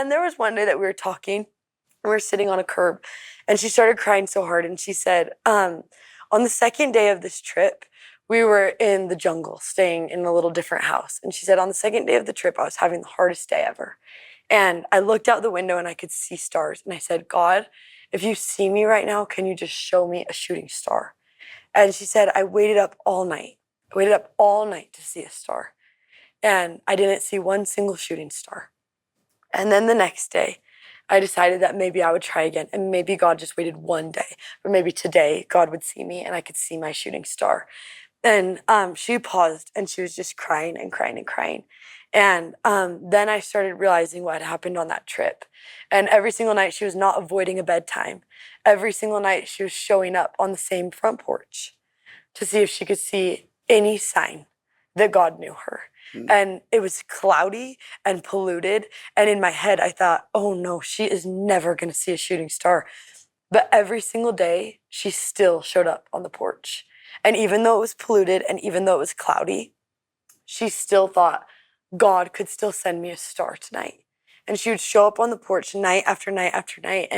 And there was one day that we were talking, and we were sitting on a curb, and she started crying so hard, and she said, on the second day of this trip, we were in the jungle, staying in a little different house. And she said, on the second day of the trip, I was having the hardest day ever. And I looked out the window and I could see stars. And I said, God, if you see me right now, can you just show me a shooting star? And she said, I waited up all night. I waited up all night to see a star. And I didn't see one single shooting star. And then the next day, I decided that maybe I would try again. And maybe God just waited one day. Or maybe today, God would see me and I could see my shooting star. And she paused and she was just crying and crying and crying. And then I started realizing what had happened on that trip. And every single night she was not avoiding a bedtime. Every single night she was showing up on the same front porch to see if she could see any sign that God knew her. And it was cloudy and polluted. And in my head, I thought, oh no, she is never going to see a shooting star. But every single day, she still showed up on the porch. And even though it was polluted and even though it was cloudy, she still thought God could still send me a star tonight. And she would show up on the porch night after night after night.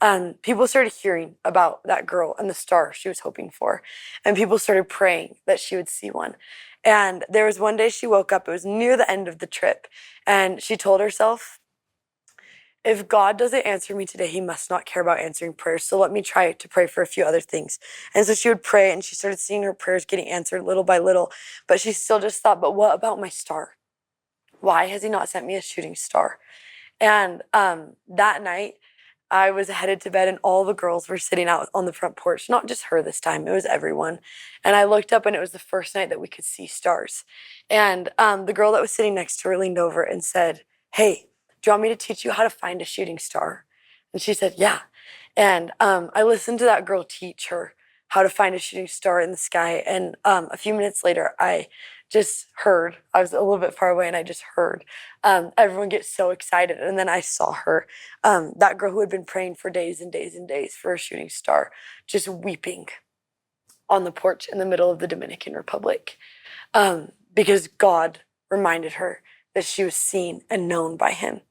And people started hearing about that girl and the star she was hoping for. And people started praying that she would see one. And there was one day she woke up, it was near the end of the trip, and she told herself, if God doesn't answer me today, he must not care about answering prayers. So let me try to pray for a few other things. And so she would pray and she started seeing her prayers getting answered little by little. But she still just thought, but what about my star? Why has he not sent me a shooting star? And that night, I was headed to bed and all the girls were sitting out on the front porch. Not just her this time, it was everyone. And I looked up and it was the first night that we could see stars. And the girl that was sitting next to her leaned over and said, hey, do you want me to teach you how to find a shooting star? And she said, yeah. And I listened to that girl teach her how to find a shooting star in the sky. And a few minutes later, I just heard, I was a little bit far away and I just heard everyone get so excited. And then I saw her, that girl who had been praying for days and days and days for a shooting star, just weeping on the porch in the middle of the Dominican Republic, because God reminded her that she was seen and known by him.